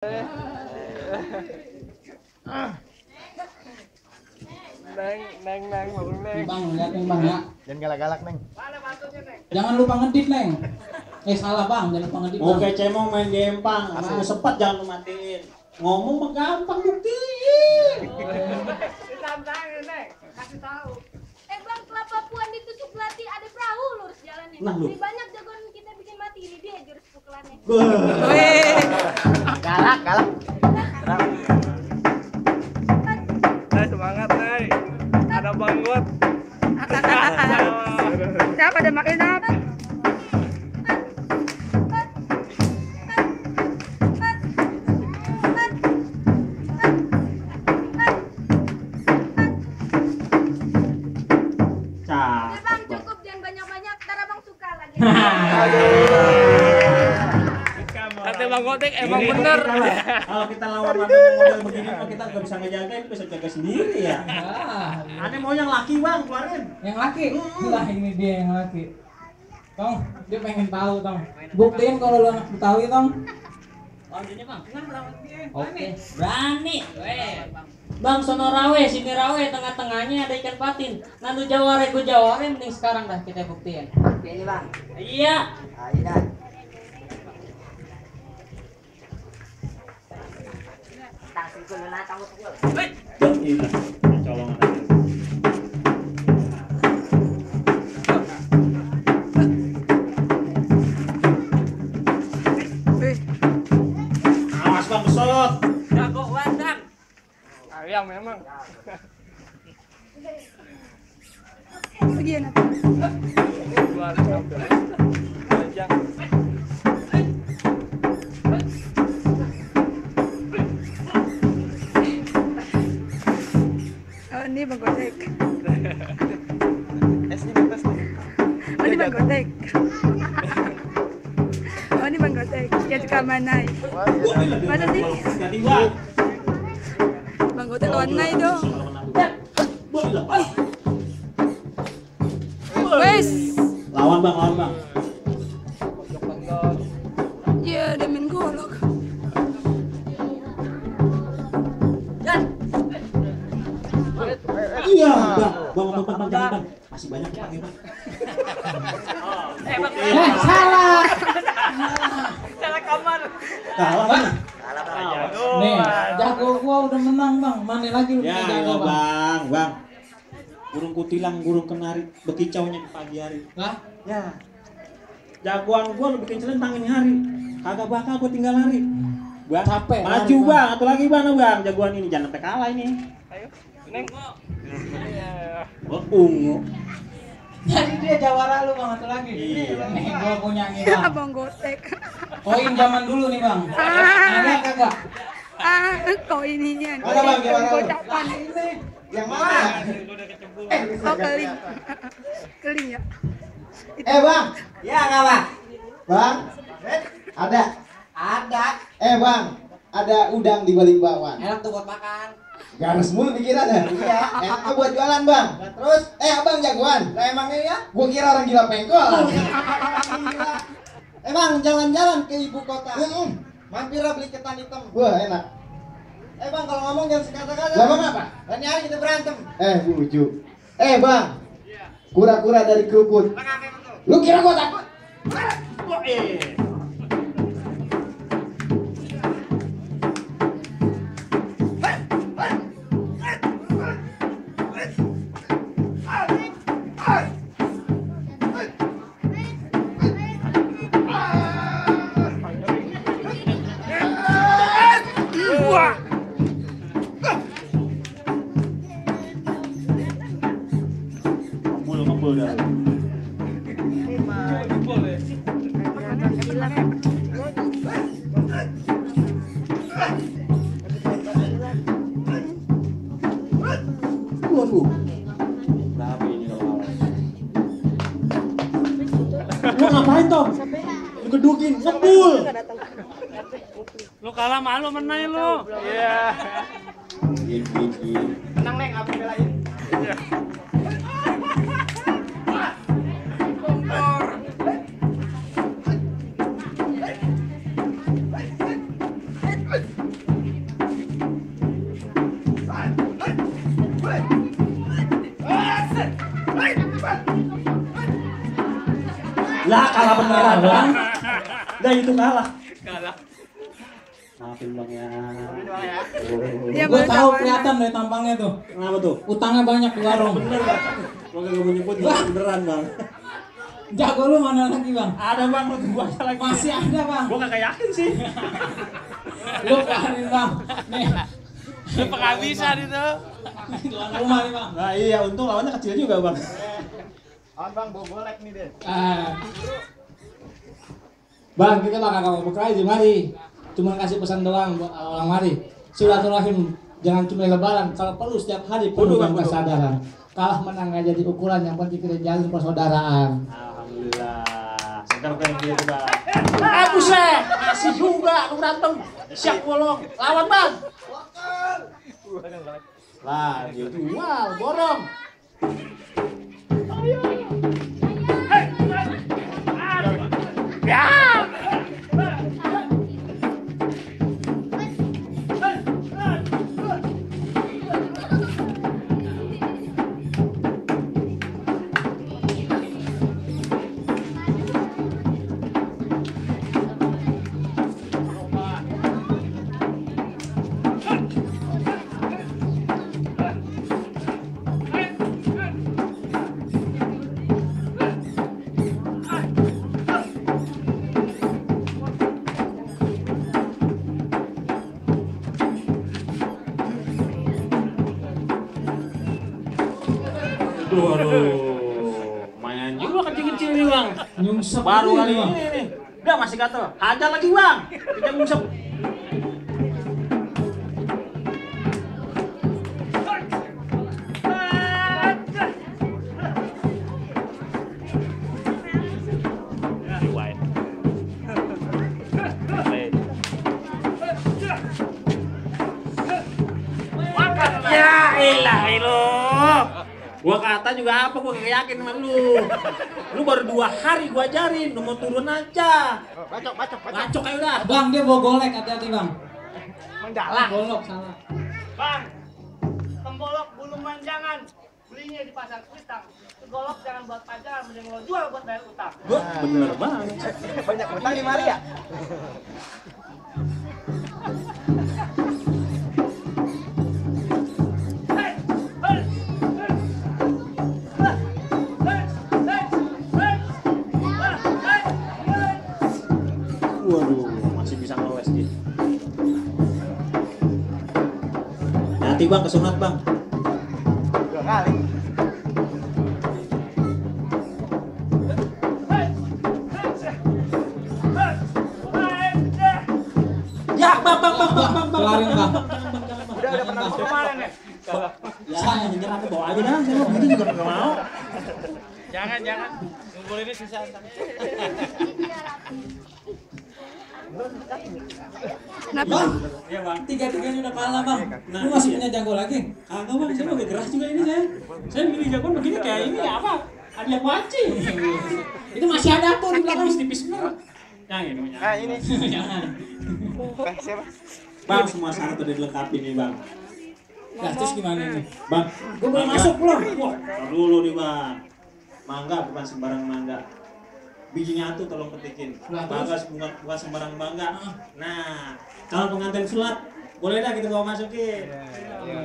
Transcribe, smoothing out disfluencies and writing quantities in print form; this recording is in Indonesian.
Bang, liatin bang ya. Jangan galak-galak, Neng. Jangan lupa ngedit, Neng. Salah bang, jangan lupa ngedit. Oke, cemong main di empang. Aku sepet jangan lu matiin. Ngomong mah gampang buktiin. Ditantangin, Neng. Kasih tahu. Bang, kelapa puan ditusuk pelatih ada perahu lurus jalannya. Nah, lu. Lebih banyak jagoan kita bikin mati ini dia jurus pukulannya. Galak. Semangat, Neng. Ada banggot. Siapa ada makin apa? Bang, cukup jangan banyak-banyak, ntar abang suka lagi. Kata Bang Gotek emang Ini bener. Kalau kita lawan yang model begini mah kita nggak bisa ngejagain, bisa jaga sendiri ya. Aneh mau yang laki bang, keluarin. Yang laki? Lah ini dia yang laki. Tong, dia pengen tahu Tong. Buktiin kalau lu anak Betawi Tong. Lanjutnya bang. Oke. Berani. Bang sono rawe, sini rawe, tengah-tengahnya ada ikan patin. Nanti jaware, gue jaware, mending sekarang dah kita buktiin. Ini, Bang. Iya. Ayo dah. Taksi dulu nah kamu pukul. Ini colongan aja. Awas bang, besot. Jago wandang. Ayam memang. Bagian apa? Luar sampai. Panjang. Oh, ini Bang Gotek. Ini bebas nih. Oh, ini Bang Gotek. Oh, ini Bang Gotek. Dia suka manai. Mana sih? Jadi bang. Bang Gotek lawan Nai dong. Wes. Lawan bang. Iya, dia main golok. Iya, bang, jangan bang. Masih banyak yang pakai bang. Salah. Salah kamar. Kalah bang. Salah, Bang. Nih, jago gua udah menang bang. Mana lagi lu Ya, punya jago bang? bang. Burung kutilang, burung kenari, bekicaunya di pagi hari. Lah, Ya, jagoan gua lu bikin celentang ini hari. Kagak bakal gua tinggal lari. Bang, Capek maju lari, bang, atau lagi bang, jagoan ini jangan sampai kalah ini. Ayo, Neng. Iya. Oh, ungu. jadi dia jawara lu bang atau lagi? Iya. Nih, gua punya nih bang. Bang Gotek. Koin zaman dulu nih bang. Ada kagak? Kau ininya. Ada bang, gimana lu? Gocapan. Yang mana? Oh, keling. Keling ya. Bang. Ya, apa? Bang. Ada. Bang. Ada udang di balik bakwan. Enak tuh buat makan. Garis mulu pikirannya. Iya. Enaknya buat jualan, Bang. Terus, abang jagoan. Lah emangnya ya? Gua kira orang gila pengkol. Gila. Bang, jalan-jalan ke ibu kota. Mampir lah beli ketan hitam. Wah, enak. Bang, kalau ngomong jangan sekata-kata. Lah bang apa? Lain hari kita berantem. Bujuk. Bang. Kura-kura dari keruput. Lu kira gua takut? Ngumpul dah. Waduh. Berapa ini kalau lu ngapain Tom? Lu gedukin, ngebul. Lu kalah malu menang lu. Iya. Tenang, Neng, aku belain. Iya. Kompor. Lah kalah beneran bang. Dah itu kalah. Kalah. Maafin bang ya. Gue tahu kelihatan dari tampangnya tuh. Kenapa tuh? Utangnya banyak di warung. Bener bang. Gua kagak mau nyebut beneran bang. Jago lu mana lagi bang? Ada bang, gua lagi. Masih ada bang. Gua kagak yakin sih. Lu keluarin bang. Nih. Lu penghabisan itu. Tuan rumah nih bang. Nah iya, untung lawannya kecil juga bang. Bang, bawa golek nih deh. Bang, kita bakal kamu berkelahi di mari. Cuma kasih pesan doang buat orang mari. Silaturahim, jangan cuma lebaran. Kalau perlu setiap hari penuh dengan kesadaran. Kalah menang nggak jadi ukuran, yang penting kita jalin persaudaraan. Alhamdulillah. Sekarang kayak gitu bang. Buset, masih juga lu berantem. Siap bolong, lawan bang. Lah, dia jual, borong. Waduh, main juga kecil-kecil nih bang. Nyungsep Baru kali bang. ini nih. Udah masih gatel. Hajar lagi bang. Kita ngusap. Ya elah elo. Gua kata juga apa, gua kagak yakin sama lu. Lu baru 2 hari gua ajarin, lu mau turun aja. Bacok aja udah. Bang, dia bawa golek, hati-hati bang. Mendalah. Golok salah. Bang, tembolok bulu manjangan belinya di pasar Kuitang. Golok jangan buat pajangan, mending lo jual buat bayar utang. Gua bener banget. Banyak utang di mari ya? Waduh, masih bisa ngeles dia. Nanti bang kesunat bang. 2 kali. Ya bang. Kelarin bang. Udah pernah kemarin ya? Ya, nyerah ke bawah aja dah. Saya begitu juga nggak mau. Jangan. Ngumpul ini susah. Bang, Iya bang. 3-3 udah kalah bang. Nah, Lu masih iya. punya jago lagi? Kagak bang, saya udah keras juga ini saya. Saya milih jagoan begini kayak ini apa? Ada pancing. Itu masih ada tuh di belakang. Tipis-tipis banget. Yang ini punya. Nah, ini. Jangan. Siapa? Bang, semua syarat udah dilengkapi nih bang. Nah, terus gimana nih? Bang, Gua belum masuk belum? Wah, tar dulu nih bang. Mangga bukan sembarang mangga. Biji nyatu tolong petikin. Nah, Mangga bukan sembarang mangga. Nah, calon pengantin sulat boleh dah kita bawa masukin. Ayo.